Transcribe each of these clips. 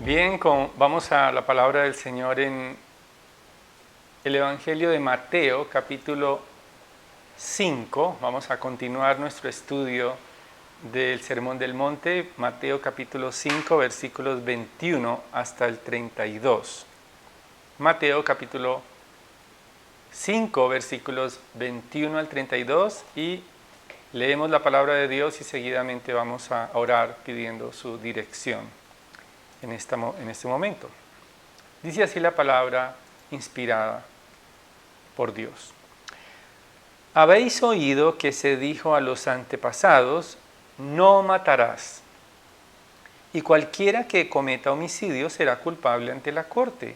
Bien, vamos a la palabra del Señor en el Evangelio de Mateo, capítulo 5. Vamos a continuar nuestro estudio del Sermón del Monte, Mateo capítulo 5, versículos 21 hasta el 32. Mateo capítulo 5, versículos 21 al 32, y leemos la palabra de Dios y seguidamente vamos a orar pidiendo su dirección en este momento. Dice así la palabra inspirada por Dios. Habéis oído que se dijo a los antepasados: no matarás, y cualquiera que cometa homicidio será culpable ante la corte.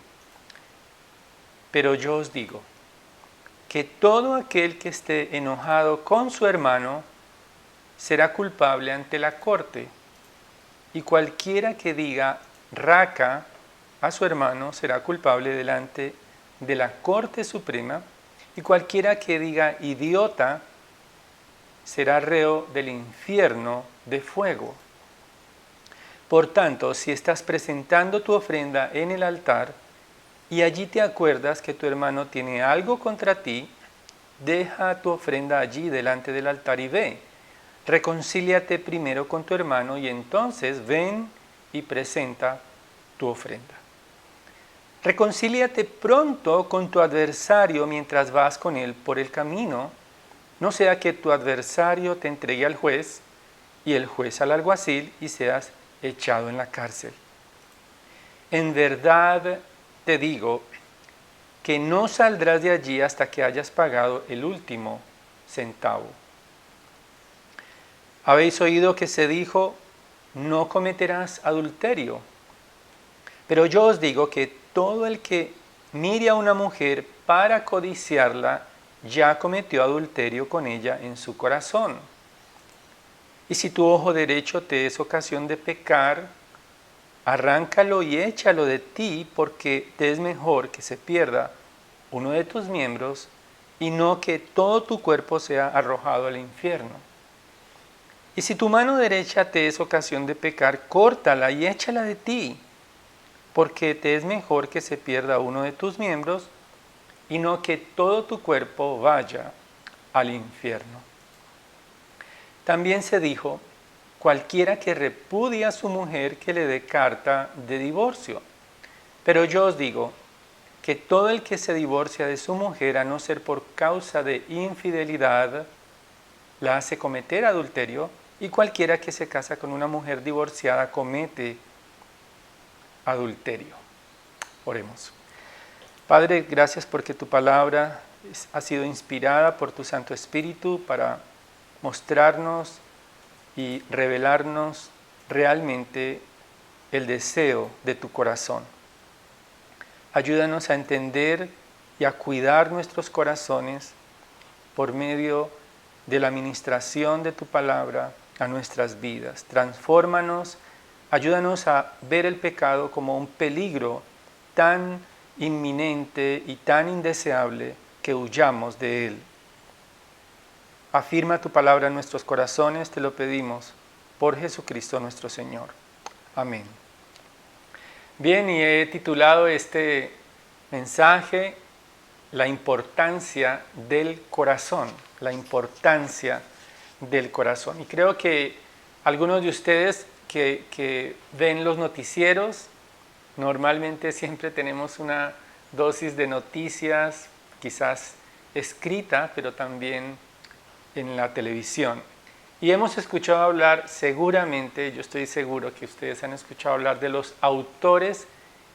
Pero yo os digo que todo aquel que esté enojado con su hermano será culpable ante la corte, y cualquiera que diga raca a su hermano será culpable delante de la Corte Suprema, y cualquiera que diga idiota será reo del infierno de fuego. Por tanto, si estás presentando tu ofrenda en el altar y allí te acuerdas que tu hermano tiene algo contra ti, deja tu ofrenda allí delante del altar y ve. Reconcíliate primero con tu hermano y entonces ven y presenta tu ofrenda. Reconcíliate pronto con tu adversario mientras vas con él por el camino, no sea que tu adversario te entregue al juez y el juez al alguacil y seas echado en la cárcel. En verdad te digo que no saldrás de allí hasta que hayas pagado el último centavo. Habéis oído que se dijo: no cometerás adulterio. Pero yo os digo que todo el que mire a una mujer para codiciarla ya cometió adulterio con ella en su corazón. Y si tu ojo derecho te es ocasión de pecar, arráncalo y échalo de ti, porque te es mejor que se pierda uno de tus miembros y no que todo tu cuerpo sea arrojado al infierno. Y si tu mano derecha te es ocasión de pecar, córtala y échala de ti, porque te es mejor que se pierda uno de tus miembros y no que todo tu cuerpo vaya al infierno. También se dijo: cualquiera que repudia a su mujer que le dé carta de divorcio. Pero yo os digo que todo el que se divorcia de su mujer, a no ser por causa de infidelidad, la hace cometer adulterio, y cualquiera que se casa con una mujer divorciada comete adulterio. Oremos. Padre, gracias porque tu palabra ha sido inspirada por tu Santo Espíritu para mostrarnos y revelarnos realmente el deseo de tu corazón. Ayúdanos a entender y a cuidar nuestros corazones por medio de la ministración de tu palabra a nuestras vidas. Transfórmanos, ayúdanos a ver el pecado como un peligro tan inminente y tan indeseable que huyamos de él. Afirma tu palabra en nuestros corazones, te lo pedimos, por Jesucristo nuestro Señor. Amén. Bien, y he titulado este mensaje La importancia del corazón, la importancia del corazón. Y creo que algunos de ustedes que ven los noticieros, normalmente siempre tenemos una dosis de noticias, quizás escrita, pero también en la televisión. Y hemos escuchado hablar, seguramente, yo estoy seguro que ustedes han escuchado hablar de los autores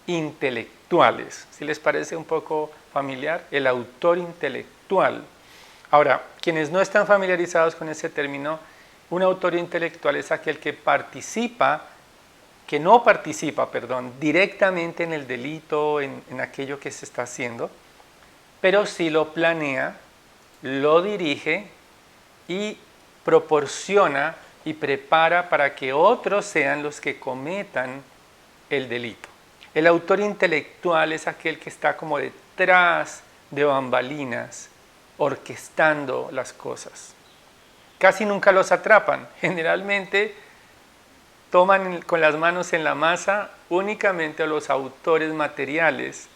intelectuales. ¿Sí les parece un poco familiar? El autor intelectual. Ahora, quienes no están familiarizados con ese término, un autor intelectual es aquel que no participa, directamente en el delito, en aquello que se está haciendo, pero sí lo planea, lo dirige y proporciona y prepara para que otros sean los que cometan el delito. El autor intelectual es aquel que está como detrás de bambalinas, orquestando las cosas. Casi nunca los atrapan. Generalmente toman con las manos en la masa únicamente a los autores materiales,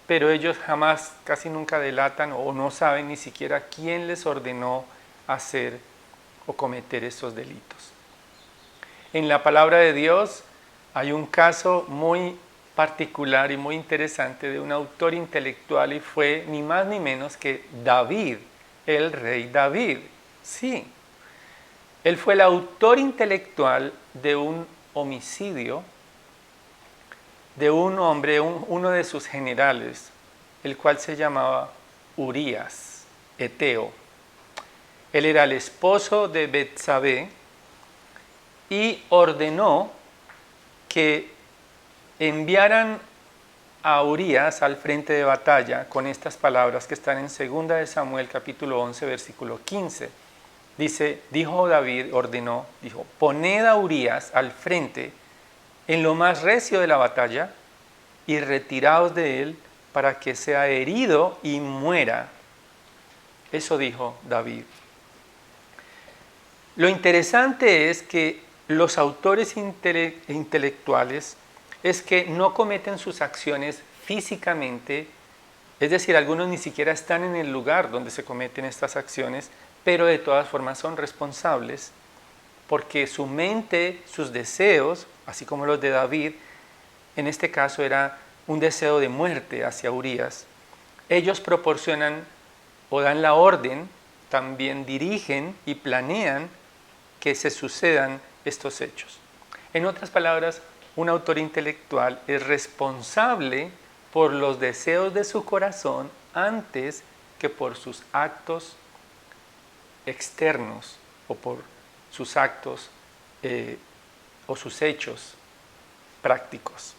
pero ellos jamás, casi nunca delatan o no saben ni siquiera quién les ordenó hacer o cometer estos delitos. En la palabra de Dios hay un caso muy particular y muy interesante de un autor intelectual y fue ni más ni menos que David, el rey David. Sí, él fue el autor intelectual de un homicidio de un hombre, uno de sus generales, el cual se llamaba Urías, Eteo. Él era el esposo de Betsabé y ordenó que enviaran a Urías al frente de batalla con estas palabras que están en 2 de Samuel capítulo 11 versículo 15. Dice, dijo David, ordenó, dijo, poned a Urías al frente en lo más recio de la batalla y retiraos de él para que sea herido y muera. Eso dijo David. Lo interesante es que los autores intelectuales es que no cometen sus acciones físicamente, es decir, algunos ni siquiera están en el lugar donde se cometen estas acciones, pero de todas formas son responsables porque su mente, sus deseos, así como los de David, en este caso era un deseo de muerte hacia Urías. Ellos proporcionan o dan la orden, también dirigen y planean que se sucedan estos hechos. En otras palabras, un autor intelectual es responsable por los deseos de su corazón antes que por sus actos externos o por sus actos o sus hechos prácticos.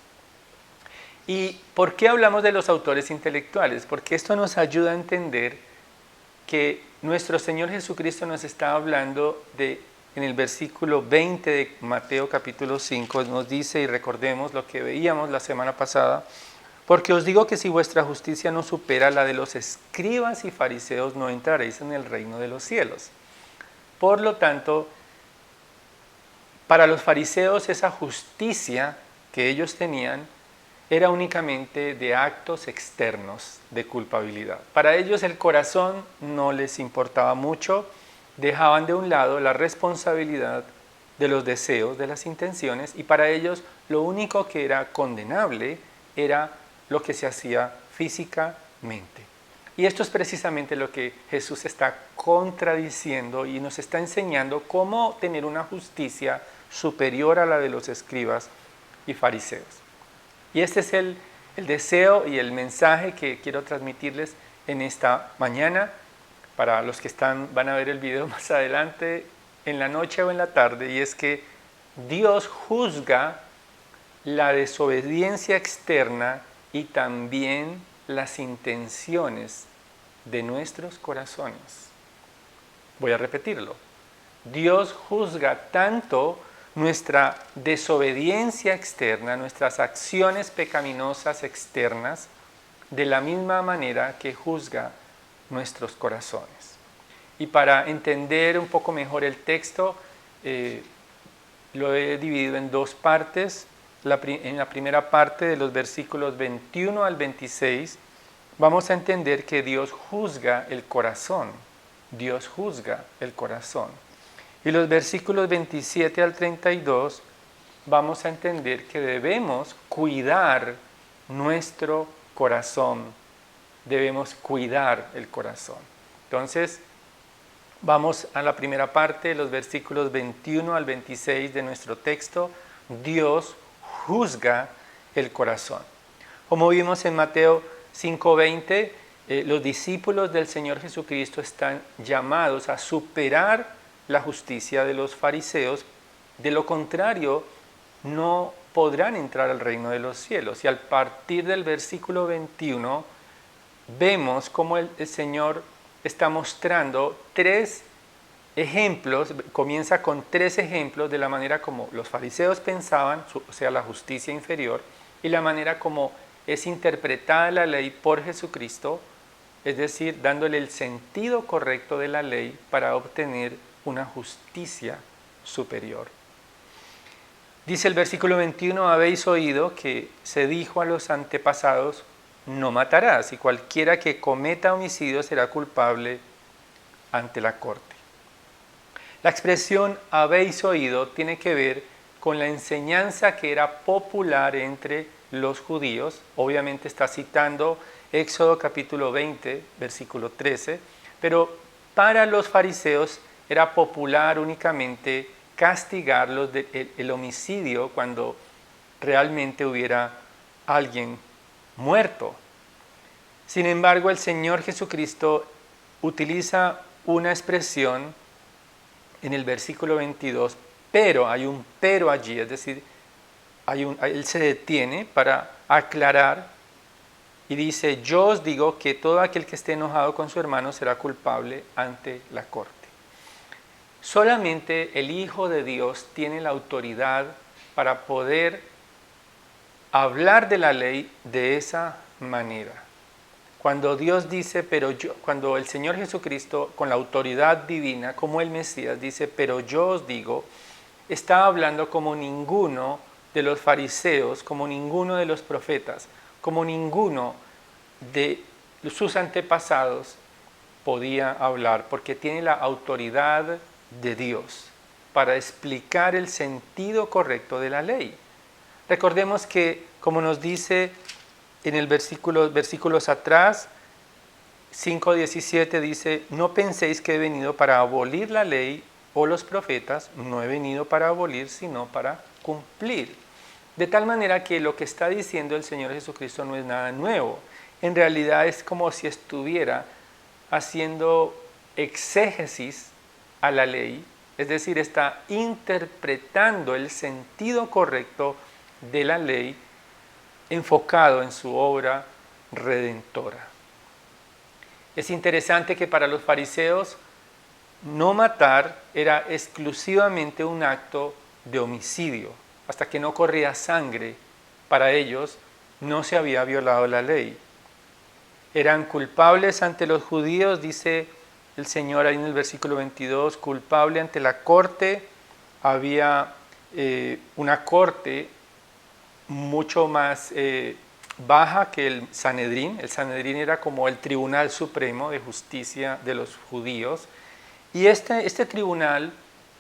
¿Y por qué hablamos de los autores intelectuales? Porque esto nos ayuda a entender que nuestro Señor Jesucristo nos está hablando en el versículo 20 de Mateo capítulo 5, nos dice, y recordemos lo que veíamos la semana pasada, porque os digo que si vuestra justicia no supera la de los escribas y fariseos, no entraréis en el reino de los cielos. Por lo tanto, para los fariseos esa justicia que ellos tenían era únicamente de actos externos de culpabilidad. Para ellos el corazón no les importaba mucho, dejaban de un lado la responsabilidad de los deseos, de las intenciones, y para ellos lo único que era condenable era lo que se hacía físicamente. Y esto es precisamente lo que Jesús está contradiciendo y nos está enseñando cómo tener una justicia superior a la de los escribas y fariseos. Y este es el deseo y el mensaje que quiero transmitirles en esta mañana. Para los que van a ver el video más adelante, en la noche o en la tarde, y es que Dios juzga la desobediencia externa y también las intenciones de nuestros corazones. Voy a repetirlo. Dios juzga tanto nuestra desobediencia externa, nuestras acciones pecaminosas externas, de la misma manera que juzga nuestros corazones. Y para entender un poco mejor el texto, lo he dividido en dos partes. En la primera parte, de los versículos 21 al 26, vamos a entender que Dios juzga el corazón. Dios juzga el corazón. Y los versículos 27 al 32 vamos a entender que debemos cuidar nuestro corazón. Debemos cuidar el corazón. Entonces, vamos a la primera parte, los versículos 21 al 26 de nuestro texto. Dios juzga el corazón. Como vimos en Mateo 5:20, los discípulos del Señor Jesucristo están llamados a superar la justicia de los fariseos, de lo contrario no podrán entrar al reino de los cielos. Y a partir del versículo 21 vemos cómo el Señor está mostrando tres ejemplos, comienza con tres ejemplos de la manera como los fariseos pensaban, o sea, la justicia inferior, y la manera como es interpretada la ley por Jesucristo, es decir, dándole el sentido correcto de la ley para obtener una justicia superior. Dice el versículo 21, habéis oído que se dijo a los antepasados, no matarás, y cualquiera que cometa homicidio será culpable ante la corte. La expresión habéis oído tiene que ver con la enseñanza que era popular entre los judíos. Obviamente está citando Éxodo capítulo 20, versículo 13, pero para los fariseos era popular únicamente castigar el homicidio cuando realmente hubiera alguien muerto. Sin embargo, el Señor Jesucristo utiliza una expresión en el versículo 22, pero, hay un pero allí, es decir, él se detiene para aclarar y dice, yo os digo que todo aquel que esté enojado con su hermano será culpable ante la corte. Solamente el Hijo de Dios tiene la autoridad para poder hablar de la ley de esa manera. Cuando Dios dice, cuando el Señor Jesucristo, con la autoridad divina, como el Mesías, dice, pero yo os digo, está hablando como ninguno de los fariseos, como ninguno de los profetas, como ninguno de sus antepasados podía hablar, porque tiene la autoridad de Dios para explicar el sentido correcto de la ley. Recordemos que, como nos dice en el versículos atrás, 5:17 dice, no penséis que he venido para abolir la ley o los profetas, no he venido para abolir, sino para cumplir. De tal manera que lo que está diciendo el Señor Jesucristo no es nada nuevo. En realidad es como si estuviera haciendo exégesis a la ley, es decir, está interpretando el sentido correcto de la ley enfocado en su obra redentora. Es interesante que para los fariseos no matar era exclusivamente un acto de homicidio. Hasta que no corría sangre, para ellos no se había violado la ley. Eran culpables ante los judíos, dice el Señor ahí en el versículo 22, culpable ante la corte. Había una corte mucho más baja que el Sanedrín. El Sanedrín era como el tribunal supremo de justicia de los judíos. Y este tribunal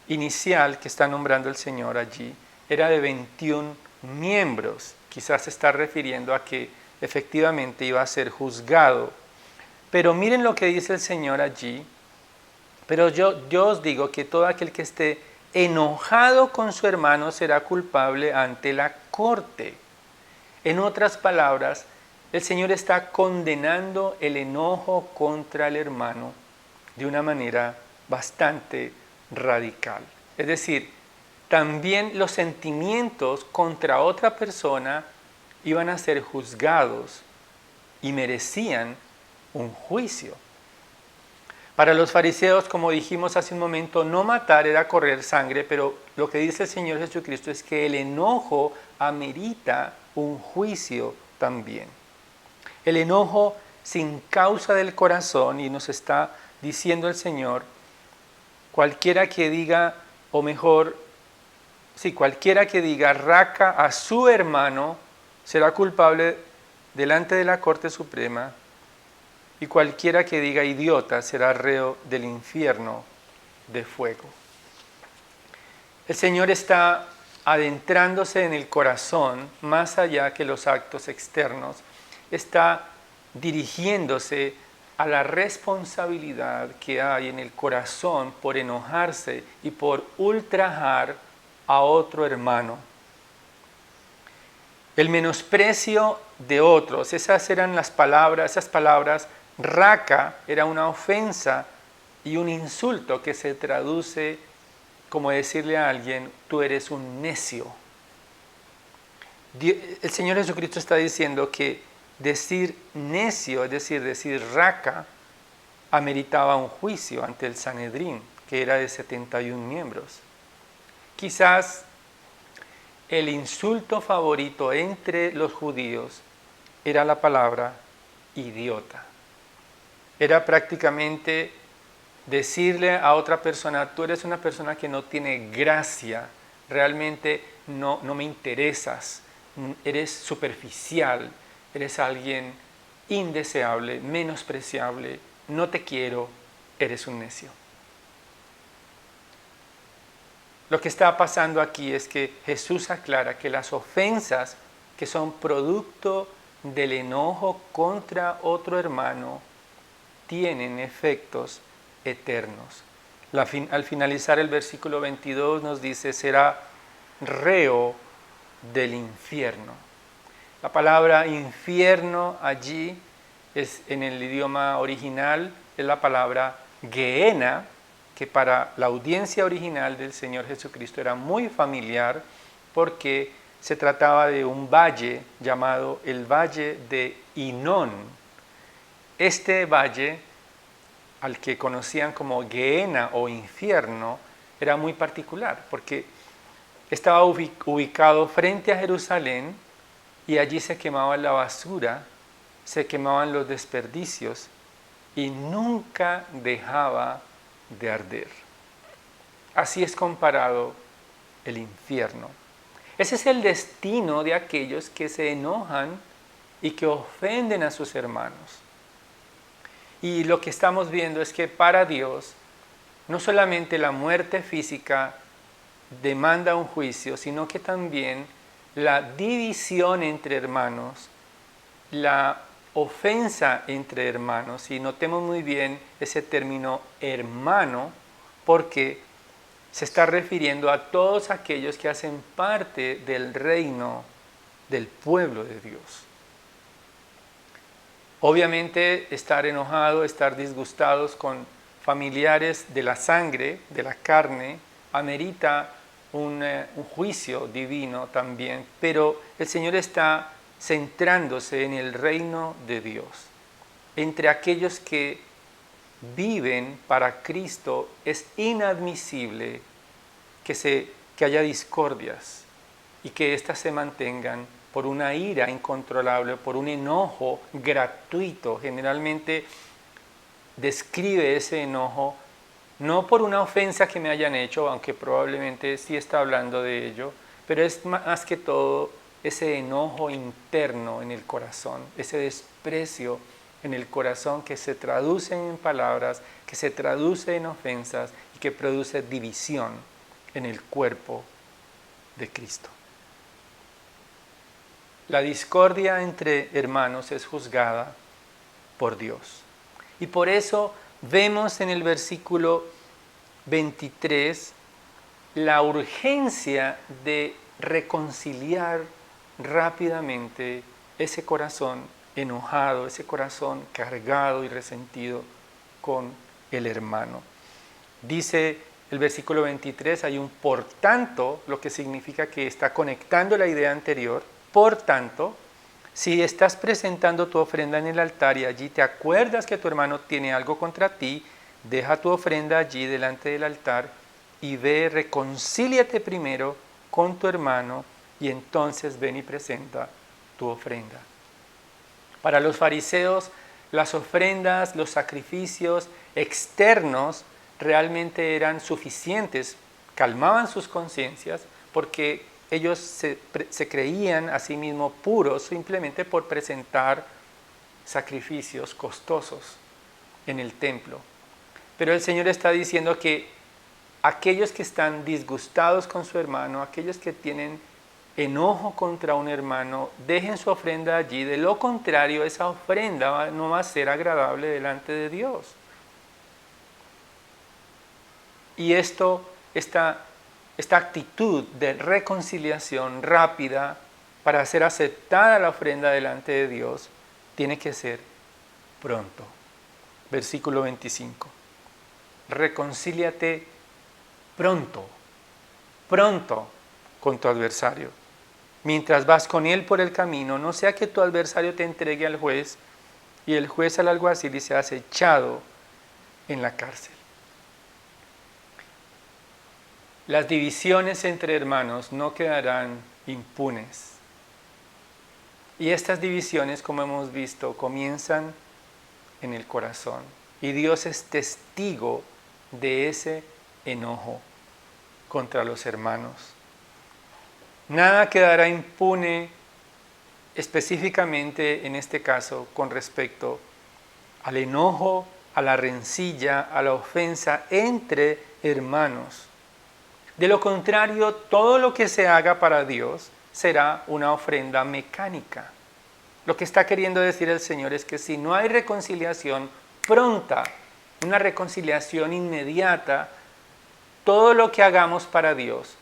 inicial que está nombrando el Señor allí era de 21 miembros. Quizás se está refiriendo a que efectivamente iba a ser juzgado. Pero miren lo que dice el Señor allí. Pero yo os digo que todo aquel que esté enojado con su hermano será culpable ante la corte. En otras palabras, el Señor está condenando el enojo contra el hermano de una manera bastante radical. Es decir, también los sentimientos contra otra persona iban a ser juzgados y merecían un juicio. Para los fariseos, como dijimos hace un momento, no matar era correr sangre, pero lo que dice el Señor Jesucristo es que el enojo amerita un juicio también. El enojo sin causa del corazón, y nos está diciendo el Señor, cualquiera que diga, o mejor, cualquiera que diga raca a su hermano será culpable delante de la Corte Suprema, y cualquiera que diga idiota será reo del infierno de fuego. El Señor está adentrándose en el corazón, más allá que los actos externos, está dirigiéndose a la responsabilidad que hay en el corazón por enojarse y por ultrajar a otro hermano. El menosprecio de otros, esas eran las palabras, raca era una ofensa y un insulto que se traduce como decirle a alguien, tú eres un necio. El Señor Jesucristo está diciendo que decir necio, es decir raca, ameritaba un juicio ante el Sanedrín, que era de 71 miembros. Quizás el insulto favorito entre los judíos era la palabra idiota. Era prácticamente decirle a otra persona, tú eres una persona que no tiene gracia, realmente no me interesas, eres superficial, eres alguien indeseable, menospreciable, no te quiero, eres un necio. Lo que está pasando aquí es que Jesús aclara que las ofensas que son producto del enojo contra otro hermano tienen efectos eternos. Al finalizar el versículo 22 nos dice, será reo del infierno. La palabra infierno allí es, en el idioma original, es la palabra Gehenna, que para la audiencia original del Señor Jesucristo era muy familiar porque se trataba de un valle llamado el Valle de Hinón. Este valle, al que conocían como Gehenna o infierno, era muy particular porque estaba ubicado frente a Jerusalén y allí se quemaba la basura, se quemaban los desperdicios y nunca dejaba de arder. Así es comparado el infierno. Ese es el destino de aquellos que se enojan y que ofenden a sus hermanos. Y lo que estamos viendo es que para Dios no solamente la muerte física demanda un juicio, sino que también la división entre hermanos, la ofensa entre hermanos, y notemos muy bien ese término hermano, porque se está refiriendo a todos aquellos que hacen parte del reino del pueblo de Dios. Obviamente estar enojado, estar disgustados con familiares de la sangre, de la carne, amerita un juicio divino también, pero el Señor está centrándose en el reino de Dios. Entre aquellos que viven para Cristo es inadmisible que haya discordias y que éstas se mantengan por una ira incontrolable, por un enojo gratuito. Generalmente describe ese enojo no por una ofensa que me hayan hecho, aunque probablemente sí está hablando de ello, pero es más que todo ese enojo interno en el corazón, ese desprecio en el corazón que se traduce en palabras, que se traduce en ofensas y que produce división en el cuerpo de Cristo. La discordia entre hermanos es juzgada por Dios. Y por eso vemos en el versículo 23 la urgencia de reconciliar rápidamente ese corazón enojado, ese corazón cargado y resentido con el hermano. Dice el versículo 23, hay un por tanto, lo que significa que está conectando la idea anterior. Por tanto, si estás presentando tu ofrenda en el altar y allí te acuerdas que tu hermano tiene algo contra ti, deja tu ofrenda allí delante del altar y ve, reconcíliate primero con tu hermano y entonces ven y presenta tu ofrenda. Para los fariseos, las ofrendas, los sacrificios externos realmente eran suficientes, calmaban sus conciencias porque ellos se creían a sí mismos puros simplemente por presentar sacrificios costosos en el templo. Pero el Señor está diciendo que aquellos que están disgustados con su hermano, aquellos que tienen enojo contra un hermano, dejen su ofrenda allí. De lo contrario, esa ofrenda no va a ser agradable delante de Dios. Y esta actitud de reconciliación rápida para ser aceptada la ofrenda delante de Dios tiene que ser pronto. Versículo 25. Reconcíliate pronto con tu adversario. Mientras vas con él por el camino, no sea que tu adversario te entregue al juez y el juez al alguacil y seas echado en la cárcel. Las divisiones entre hermanos no quedarán impunes. Y estas divisiones, como hemos visto, comienzan en el corazón. Y Dios es testigo de ese enojo contra los hermanos. Nada quedará impune específicamente en este caso con respecto al enojo, a la rencilla, a la ofensa entre hermanos. De lo contrario, todo lo que se haga para Dios será una ofrenda mecánica. Lo que está queriendo decir el Señor es que si no hay reconciliación pronta, una reconciliación inmediata, todo lo que hagamos para Dios,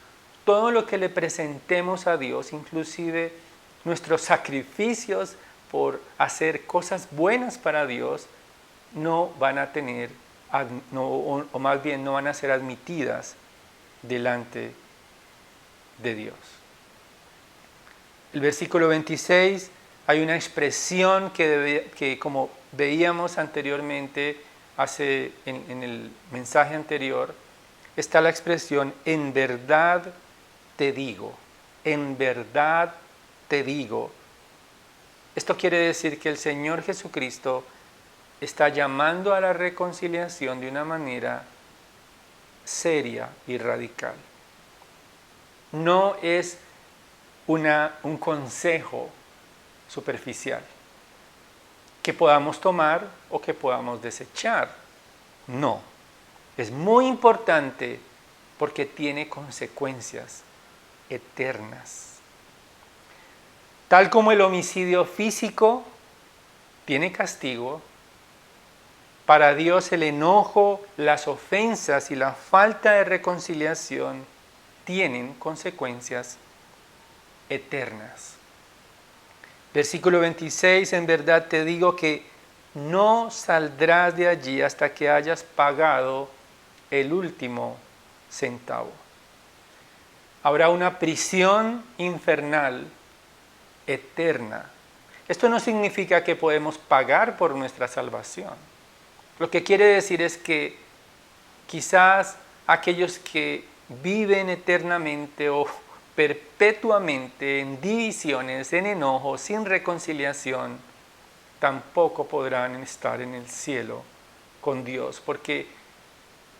todo lo que le presentemos a Dios, inclusive nuestros sacrificios por hacer cosas buenas para Dios, no van a tener, o más bien no van a ser admitidas delante de Dios. El versículo 26, hay una expresión que como veíamos anteriormente, en el mensaje anterior, está la expresión, en verdad te digo, en verdad te digo. Esto quiere decir que el Señor Jesucristo está llamando a la reconciliación de una manera seria y radical. No es un consejo superficial que podamos tomar o que podamos desechar. No, es muy importante porque tiene consecuencias eternas. Tal como el homicidio físico tiene castigo, para Dios el enojo, las ofensas y la falta de reconciliación tienen consecuencias eternas. Versículo 26, en verdad te digo que no saldrás de allí hasta que hayas pagado el último centavo. Habrá una prisión infernal eterna. Esto no significa que podemos pagar por nuestra salvación. Lo que quiere decir es que quizás aquellos que viven eternamente o perpetuamente en divisiones, en enojo, sin reconciliación, tampoco podrán estar en el cielo con Dios, porque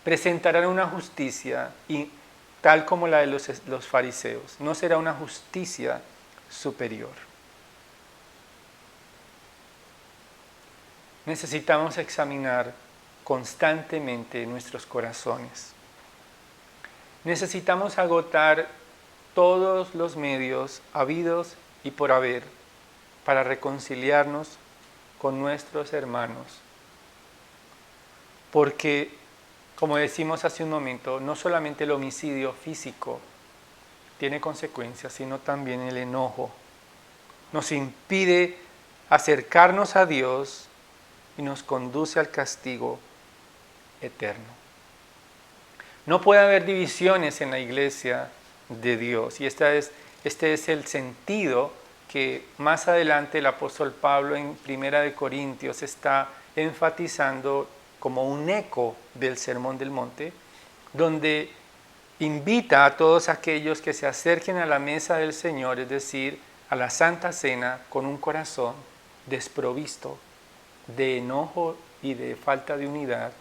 presentarán una justicia y tal como la de los fariseos, no será una justicia superior. Necesitamos examinar constantemente nuestros corazones. Necesitamos agotar todos los medios habidos y por haber para reconciliarnos con nuestros hermanos. Porque, como decimos hace un momento, no solamente el homicidio físico tiene consecuencias, sino también el enojo. Nos impide acercarnos a Dios y nos conduce al castigo eterno. No puede haber divisiones en la iglesia de Dios, y este es el sentido que más adelante el apóstol Pablo en Primera de Corintios está enfatizando como un eco del Sermón del Monte, donde invita a todos aquellos que se acerquen a la mesa del Señor, es decir, a la Santa Cena, con un corazón desprovisto de enojo y de falta de unidad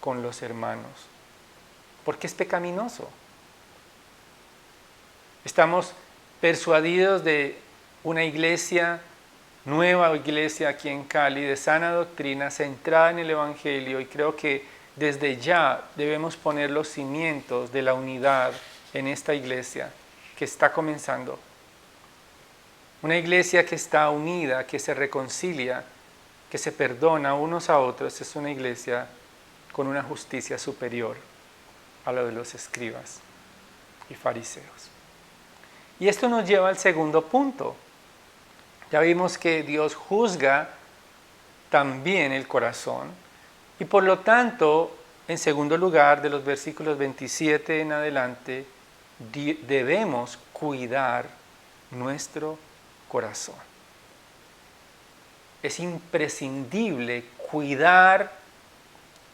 con los hermanos, porque es pecaminoso. Estamos persuadidos de una iglesia, nueva iglesia aquí en Cali, de sana doctrina, centrada en el Evangelio, y creo que desde ya debemos poner los cimientos de la unidad en esta iglesia que está comenzando. Una iglesia que está unida, que se reconcilia, que se perdona unos a otros, es una iglesia con una justicia superior a la de los escribas y fariseos. Y esto nos lleva al segundo punto. Ya vimos que Dios juzga también el corazón, y por lo tanto, en segundo lugar, de los versículos 27 en adelante, debemos cuidar nuestro corazón. Es imprescindible cuidar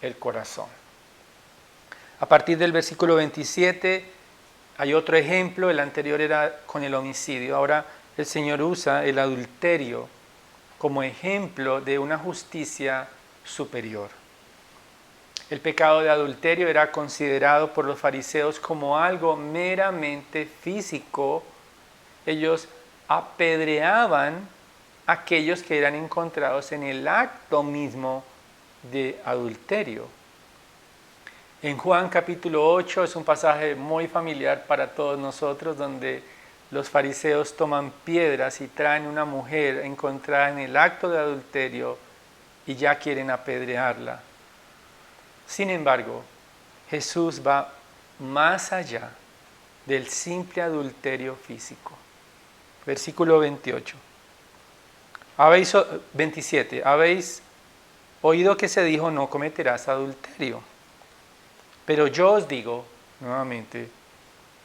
el corazón. A partir del versículo 27 hay otro ejemplo, el anterior era con el homicidio, ahora el Señor usa el adulterio como ejemplo de una justicia superior. El pecado de adulterio era considerado por los fariseos como algo meramente físico ellos apedreaban a aquellos que eran encontrados en el acto mismo de adulterio. En Juan capítulo 8 es un pasaje muy familiar para todos nosotros, donde los fariseos toman piedras y traen una mujer encontrada en el acto de adulterio y ya quieren apedrearla. Sin embargo, Jesús va más allá del simple adulterio físico. Versículo 28. 27. Habéis oído que se dijo: no cometerás adulterio. Pero yo os digo, nuevamente,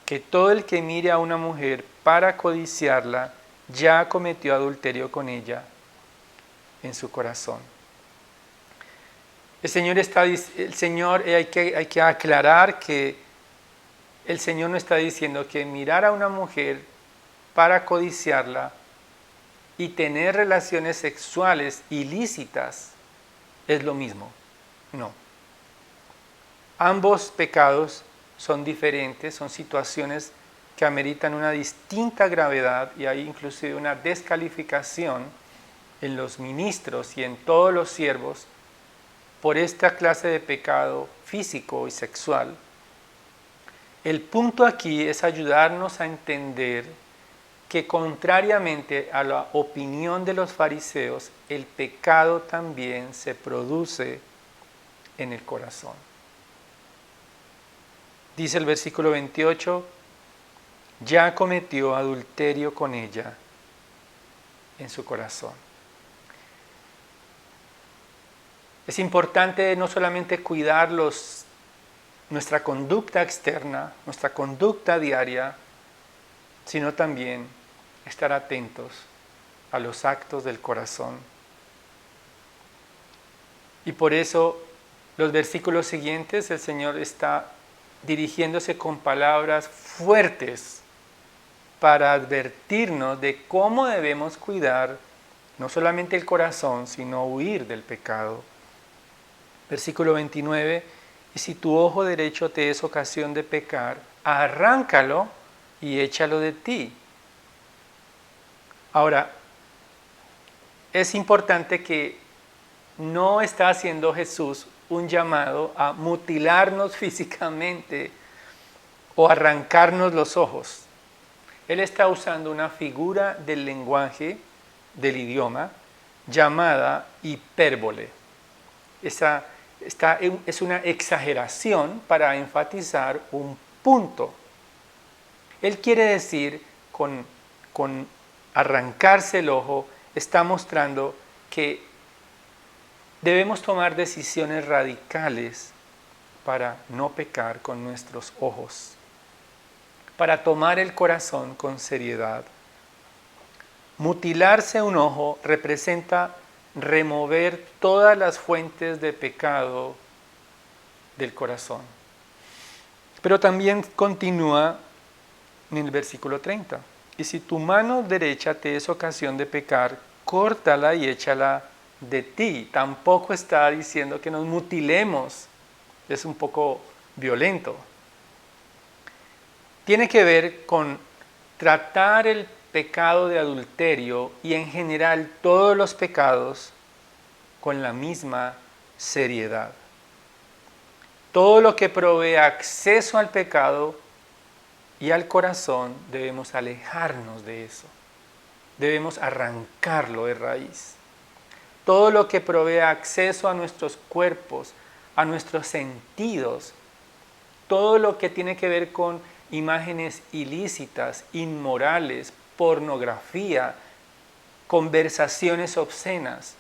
que todo el que mire a una mujer para codiciarla, ya cometió adulterio con ella en su corazón. Hay que aclarar que el Señor no está diciendo que mirar a una mujer para codiciarla y tener relaciones sexuales ilícitas es lo mismo. No. Ambos pecados son diferentes, son situaciones que ameritan una distinta gravedad, y hay inclusive una descalificación en los ministros y en todos los siervos por esta clase de pecado físico y sexual. El punto aquí es ayudarnos a entender que, contrariamente a la opinión de los fariseos, el pecado también se produce en el corazón. Dice el versículo 28, ya cometió adulterio con ella en su corazón. Es importante no solamente cuidar nuestra conducta externa, nuestra conducta diaria, sino también estar atentos a los actos del corazón. Y por eso los versículos siguientes, el Señor está dirigiéndose con palabras fuertes para advertirnos de cómo debemos cuidar no solamente el corazón, sino huir del pecado. Versículo 29, y si tu ojo derecho te es ocasión de pecar, arráncalo y échalo de ti. Ahora, es importante que no está haciendo Jesús un llamado a mutilarnos físicamente o arrancarnos los ojos. Él está usando una figura del lenguaje, del idioma, llamada hipérbole. Es una exageración para enfatizar un punto. Él quiere decir, con arrancarse el ojo, está mostrando que debemos tomar decisiones radicales para no pecar con nuestros ojos, para tomar el corazón con seriedad. Mutilarse un ojo representa remover todas las fuentes de pecado del corazón. Pero también continúa en el versículo 30. Y si tu mano derecha te es ocasión de pecar, córtala y échala de ti. Tampoco está diciendo que nos mutilemos. Es un poco violento. Tiene que ver con tratar el pecado de adulterio y en general todos los pecados con la misma seriedad. Todo lo que provee acceso al pecado y al corazón, debemos alejarnos de eso. Debemos arrancarlo de raíz. Todo lo que provee acceso a nuestros cuerpos, a nuestros sentidos, todo lo que tiene que ver con imágenes ilícitas, inmorales, pornografía, conversaciones obscenas,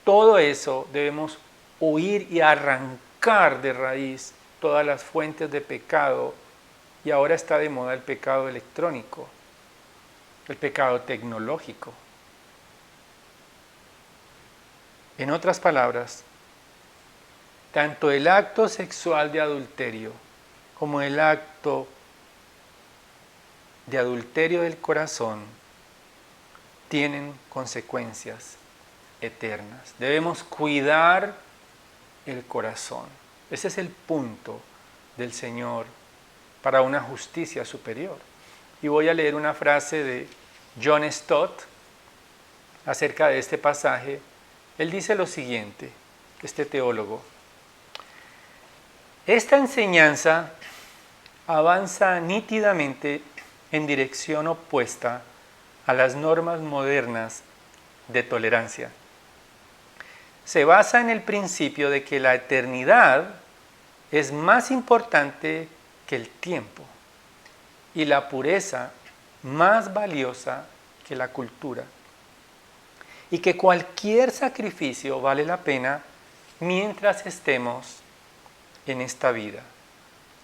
todo eso debemos huir y arrancar de raíz todas las fuentes de pecado. Y ahora está de moda el pecado electrónico, el pecado tecnológico. En otras palabras, tanto el acto sexual de adulterio como el acto de adulterio del corazón tienen consecuencias eternas. Debemos cuidar el corazón. Ese es el punto del Señor para una justicia superior. y voy a leer una frase de John Stott acerca de este pasaje. Él dice lo siguiente, este teólogo: esta enseñanza avanza nítidamente en dirección opuesta a las normas modernas de tolerancia. Se basa en el principio de que la eternidad es más importante que el tiempo y la pureza más valiosa que la cultura, y que cualquier sacrificio vale la pena mientras estemos en esta vida,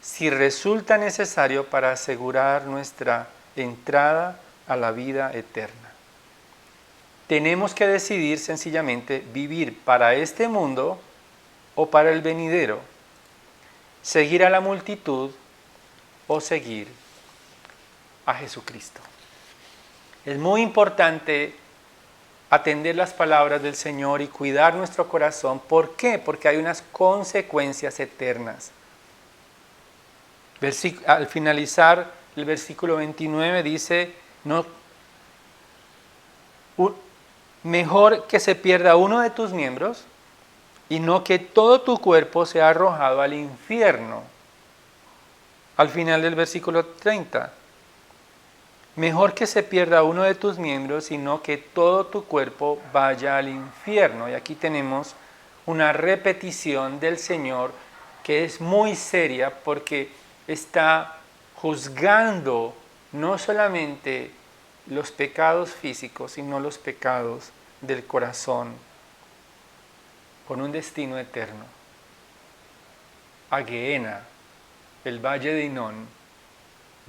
si resulta necesario para asegurar nuestra entrada a la vida eterna. Tenemos que decidir sencillamente vivir para este mundo o para el venidero, seguir a la multitud o seguir a Jesucristo. Es muy importante atender las palabras del Señor y cuidar nuestro corazón. ¿Por qué? Porque hay unas consecuencias eternas. Al finalizar el versículo 29 dice: mejor que se pierda uno de tus miembros y no que todo tu cuerpo sea arrojado al infierno. Al final del versículo 30. Mejor que se pierda uno de tus miembros y no que todo tu cuerpo vaya al infierno. Y aquí tenemos una repetición del Señor que es muy seria, porque está juzgando no solamente los pecados físicos, sino los pecados del corazón, con un destino eterno. A Gehenna, el valle de Hinón,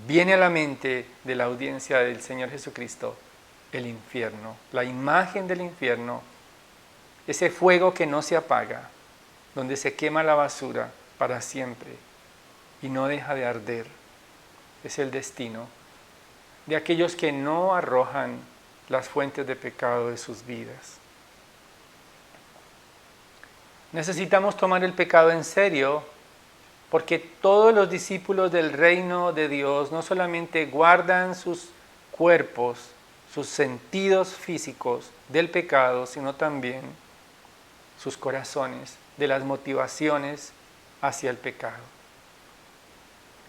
viene a la mente de la audiencia del Señor Jesucristo el infierno, la imagen del infierno, ese fuego que no se apaga, donde se quema la basura para siempre y no deja de arder. Es el destino de aquellos que no arrojan las fuentes de pecado de sus vidas. Necesitamos tomar el pecado en serio, porque todos los discípulos del reino de Dios no solamente guardan sus cuerpos, sus sentidos físicos del pecado, sino también sus corazones de las motivaciones hacia el pecado.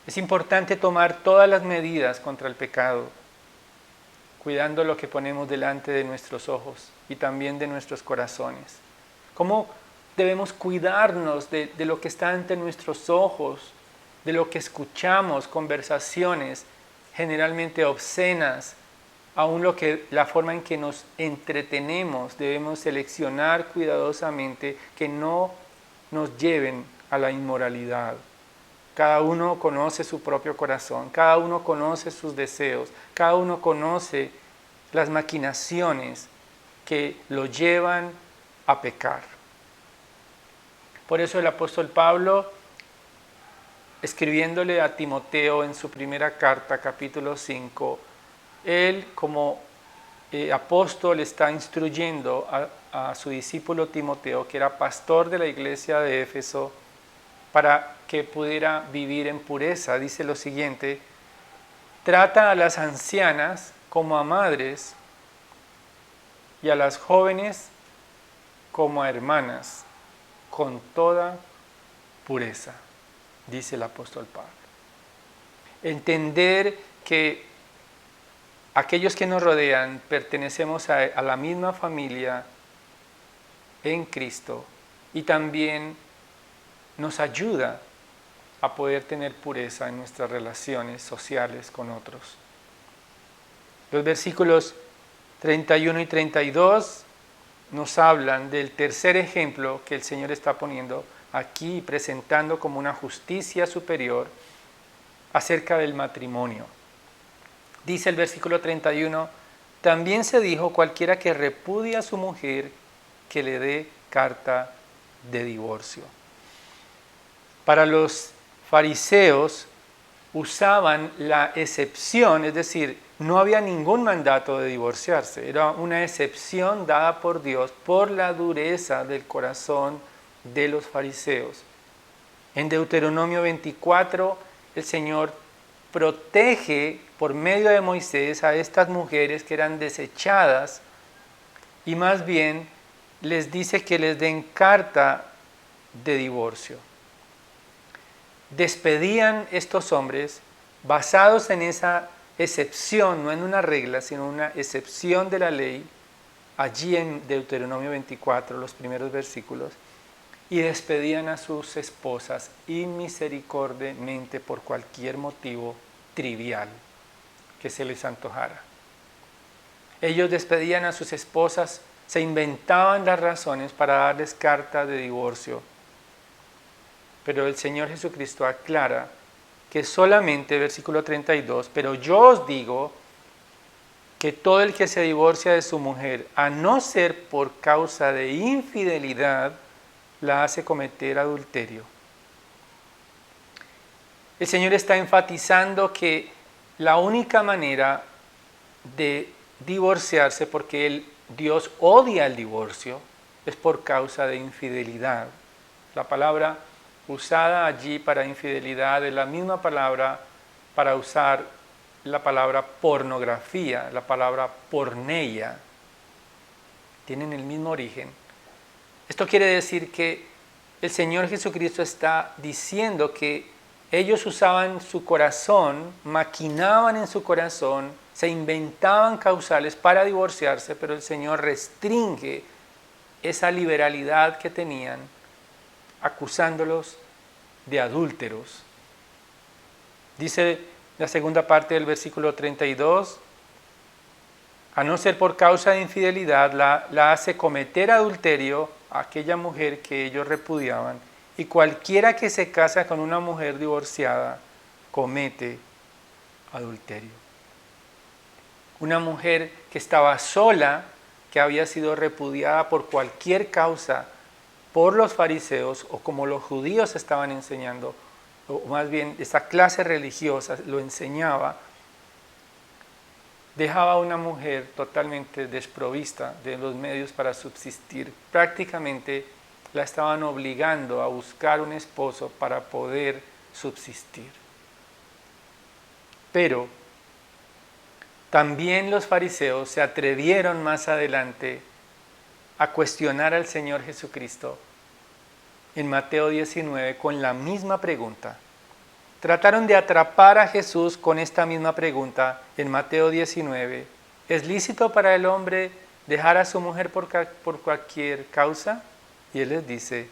Es importante tomar todas las medidas contra el pecado, cuidando lo que ponemos delante de nuestros ojos y también de nuestros corazones. ¿Cómo debemos cuidarnos de lo que está ante nuestros ojos, de lo que escuchamos, conversaciones generalmente obscenas, aún la forma en que nos entretenemos? Debemos seleccionar cuidadosamente que no nos lleven a la inmoralidad. Cada uno conoce su propio corazón, cada uno conoce sus deseos, cada uno conoce las maquinaciones que lo llevan a pecar. Por eso el apóstol Pablo, escribiéndole a Timoteo en su primera carta, capítulo 5, él como apóstol está instruyendo a su discípulo Timoteo, que era pastor de la iglesia de Éfeso, para que pudiera vivir en pureza. Dice lo siguiente: trata a las ancianas como a madres y a las jóvenes como a hermanas, con toda pureza, dice el apóstol Pablo. Entender que aquellos que nos rodean pertenecemos a la misma familia en Cristo, y también nos ayuda a poder tener pureza en nuestras relaciones sociales con otros. Los versículos 31 y 32 nos hablan del tercer ejemplo que el Señor está poniendo aquí, presentando como una justicia superior acerca del matrimonio. Dice el versículo 31, también se dijo: cualquiera que repudia a su mujer, que le dé carta de divorcio. Para los fariseos usaban la excepción, es decir, no había ningún mandato de divorciarse, era una excepción dada por Dios por la dureza del corazón de los fariseos. En Deuteronomio 24, el Señor protege por medio de Moisés a estas mujeres que eran desechadas y más bien les dice que les den carta de divorcio. Despedían estos hombres basados en esa excepción, no en una regla, sino una excepción de la ley, allí en Deuteronomio 24, los primeros versículos, y despedían a sus esposas inmisericordiamente por cualquier motivo trivial que se les antojara. Ellos despedían a sus esposas, se inventaban las razones para darles carta de divorcio. Pero el Señor Jesucristo aclara que solamente, versículo 32, pero yo os digo que todo el que se divorcia de su mujer, a no ser por causa de infidelidad, la hace cometer adulterio. El Señor está enfatizando que la única manera de divorciarse, porque Dios odia el divorcio, es por causa de infidelidad. La palabra usada allí para infidelidad es la misma palabra para usar la palabra pornografía, la palabra porneia. Tienen el mismo origen. Esto quiere decir que el Señor Jesucristo está diciendo que ellos usaban su corazón, maquinaban en su corazón, se inventaban causales para divorciarse, pero el Señor restringe esa liberalidad que tenían, acusándolos de adúlteros. Dice la segunda parte del versículo 32, a no ser por causa de infidelidad, la hace cometer adulterio a aquella mujer que ellos repudiaban, y cualquiera que se casa con una mujer divorciada comete adulterio. Una mujer que estaba sola, que había sido repudiada por cualquier causa por los fariseos, o como los judíos estaban enseñando, o más bien esa clase religiosa lo enseñaba, dejaba a una mujer totalmente desprovista de los medios para subsistir. Prácticamente la estaban obligando a buscar un esposo para poder subsistir. Pero también los fariseos se atrevieron más adelante a cuestionar al Señor Jesucristo en Mateo 19 con la misma pregunta. Trataron de atrapar a Jesús con esta misma pregunta en Mateo 19. ¿Es lícito para el hombre dejar a su mujer por cualquier causa? Y Él les dice,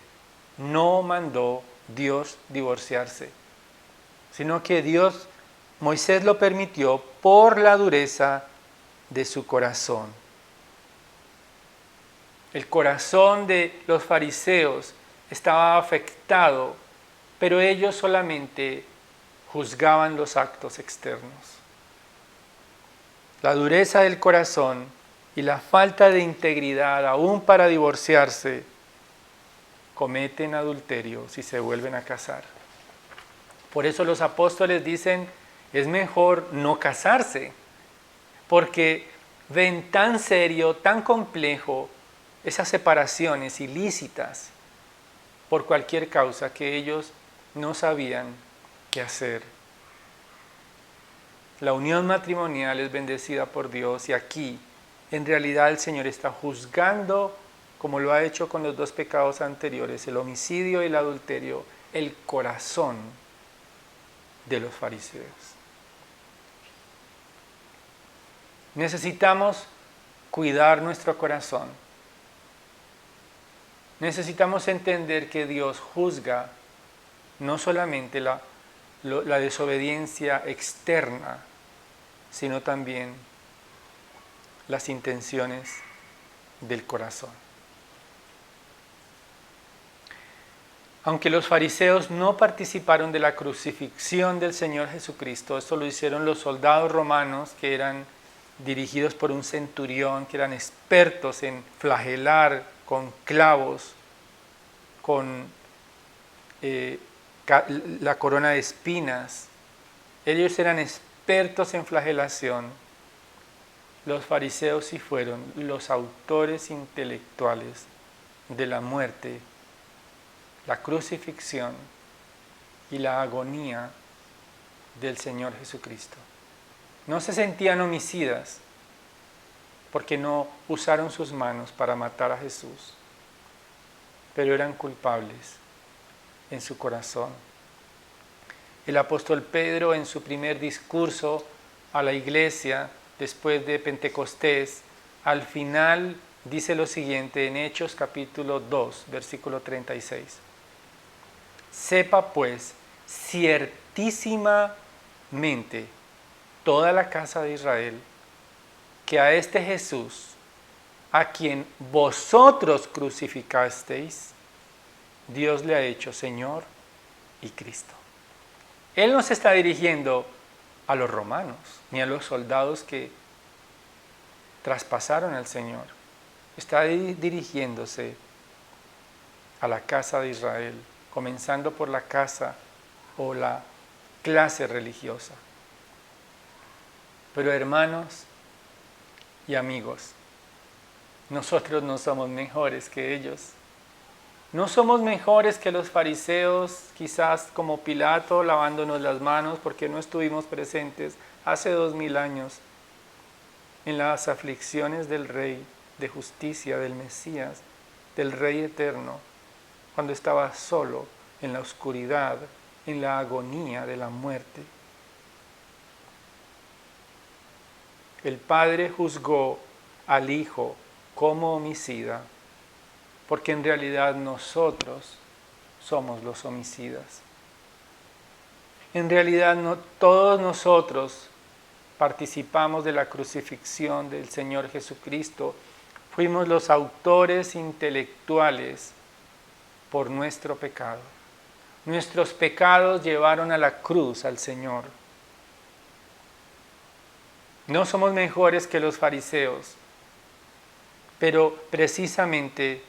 no mandó Dios divorciarse, sino que Moisés lo permitió por la dureza de su corazón. El corazón de los fariseos estaba afectado, pero ellos solamente juzgaban los actos externos. La dureza del corazón y la falta de integridad, aún para divorciarse, cometen adulterio si se vuelven a casar. Por eso los apóstoles dicen, es mejor no casarse, porque ven tan serio, tan complejo esas separaciones ilícitas por cualquier causa que ellos no sabían qué hacer. La unión matrimonial es bendecida por Dios y aquí en realidad el Señor está juzgando, como lo ha hecho con los dos pecados anteriores, el homicidio y el adulterio, el corazón de los fariseos. Necesitamos cuidar nuestro corazón. Necesitamos entender que Dios juzga no solamente la desobediencia externa, sino también las intenciones del corazón. Aunque los fariseos no participaron de la crucifixión del Señor Jesucristo, esto lo hicieron los soldados romanos que eran dirigidos por un centurión, que eran expertos en flagelar con clavos, con la corona de espinas. Ellos eran expertos en flagelación. Los fariseos sí fueron los autores intelectuales de la muerte, la crucifixión y la agonía del Señor Jesucristo. No se sentían homicidas porque no usaron sus manos para matar a Jesús, pero eran culpables en su corazón. El apóstol Pedro, en su primer discurso a la iglesia después de Pentecostés, al final dice lo siguiente en Hechos capítulo 2, versículo 36. Sepa pues ciertísimamente toda la casa de Israel que a este Jesús, a quien vosotros crucificasteis, Dios le ha hecho Señor y Cristo. Él no se está dirigiendo a los romanos, ni a los soldados que traspasaron al Señor. Está dirigiéndose a la casa de Israel, comenzando por la casa o la clase religiosa. Pero hermanos y amigos, nosotros no somos mejores que ellos. No somos mejores que los fariseos, quizás como Pilato lavándonos las manos porque no estuvimos presentes hace 2000 años en las aflicciones del Rey de justicia, del Mesías, del Rey eterno, cuando estaba solo en la oscuridad, en la agonía de la muerte. El Padre juzgó al Hijo como homicida, porque en realidad nosotros somos los homicidas. En realidad no todos nosotros participamos de la crucifixión del Señor Jesucristo. Fuimos los autores intelectuales por nuestro pecado. Nuestros pecados llevaron a la cruz al Señor. No somos mejores que los fariseos, pero precisamente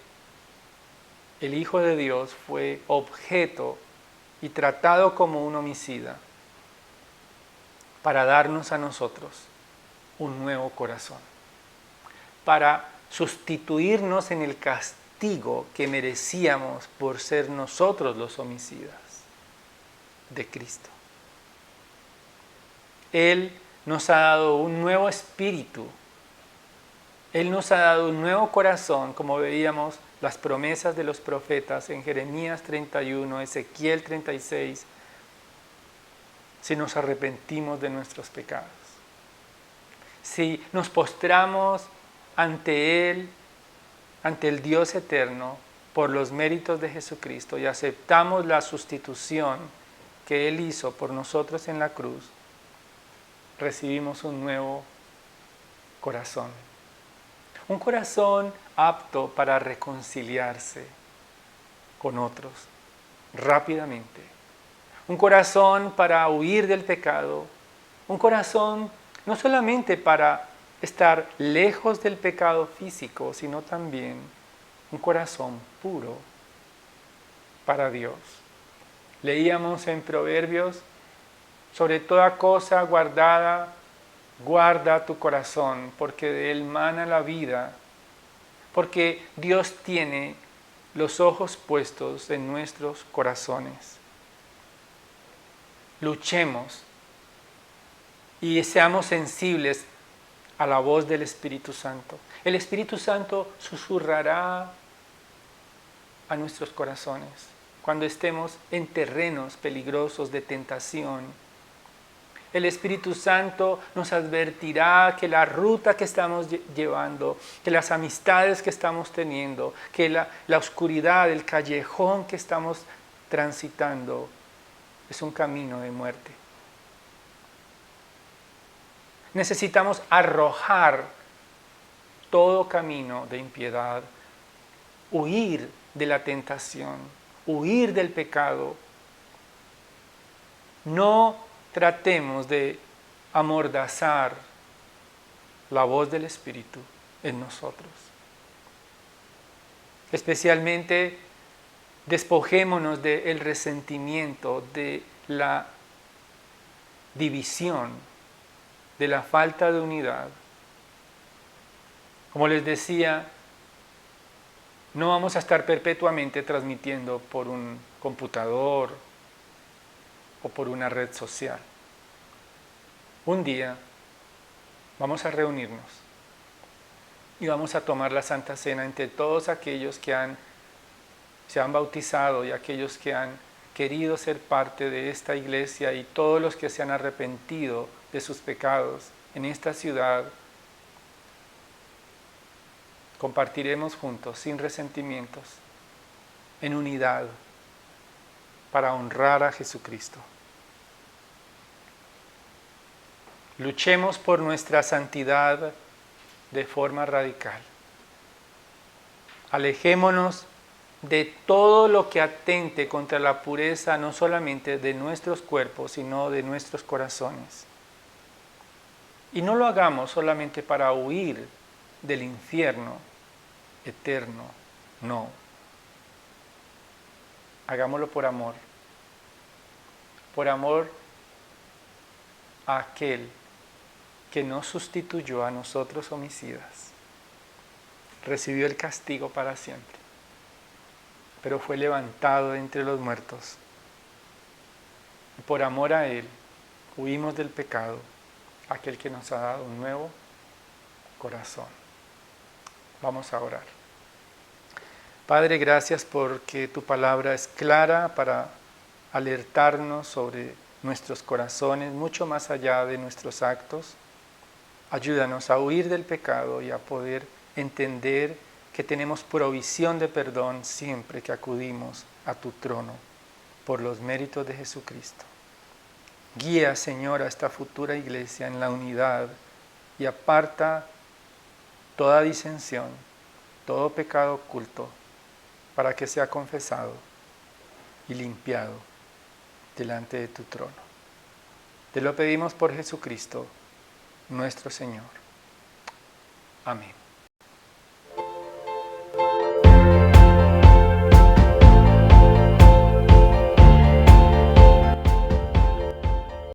el Hijo de Dios fue objeto y tratado como un homicida para darnos a nosotros un nuevo corazón, para sustituirnos en el castigo que merecíamos por ser nosotros los homicidas de Cristo. Él nos ha dado un nuevo espíritu. Él nos ha dado un nuevo corazón, como veíamos las promesas de los profetas en Jeremías 31, Ezequiel 36, si nos arrepentimos de nuestros pecados. Si nos postramos ante Él, ante el Dios eterno, por los méritos de Jesucristo y aceptamos la sustitución que Él hizo por nosotros en la cruz, recibimos un nuevo corazón. Un corazón apto para reconciliarse con otros rápidamente. Un corazón para huir del pecado. Un corazón no solamente para estar lejos del pecado físico, sino también un corazón puro para Dios. Leíamos en Proverbios, sobre toda cosa guardada, guarda tu corazón, porque de él mana la vida, porque Dios tiene los ojos puestos en nuestros corazones. Luchemos y seamos sensibles a la voz del Espíritu Santo. El Espíritu Santo susurrará a nuestros corazones cuando estemos en terrenos peligrosos de tentación. El Espíritu Santo nos advertirá que la ruta que estamos llevando, que las amistades que estamos teniendo, que la oscuridad, el callejón que estamos transitando es un camino de muerte. Necesitamos arrojar todo camino de impiedad, huir de la tentación, huir del pecado. No tratemos de amordazar la voz del Espíritu en nosotros. Especialmente despojémonos del resentimiento, de la división, de la falta de unidad. Como les decía, no vamos a estar perpetuamente transmitiendo por un computador o por una red social. un día vamos a reunirnos y vamos a tomar la Santa Cena entre todos aquellos que se han bautizado y aquellos que han querido ser parte de esta iglesia y todos los que se han arrepentido de sus pecados en esta ciudad. Compartiremos juntos, sin resentimientos, en unidad, para honrar a Jesucristo. Luchemos por nuestra santidad de forma radical. Alejémonos de todo lo que atente contra la pureza, no solamente de nuestros cuerpos, sino de nuestros corazones. Y no lo hagamos solamente para huir del infierno eterno, no. Hagámoslo por amor a aquel que nos sustituyó a nosotros homicidas. Recibió el castigo para siempre, pero fue levantado de entre los muertos. Y por amor a Él, huimos del pecado, aquel que nos ha dado un nuevo corazón. Vamos a orar. Padre, gracias porque tu palabra es clara para alertarnos sobre nuestros corazones, mucho más allá de nuestros actos. Ayúdanos a huir del pecado y a poder entender que tenemos provisión de perdón siempre que acudimos a tu trono por los méritos de Jesucristo. Guía, Señor, a esta futura iglesia en la unidad y aparta toda disensión, todo pecado oculto, para que sea confesado y limpiado delante de tu trono. Te lo pedimos por Jesucristo, nuestro Señor. Amén.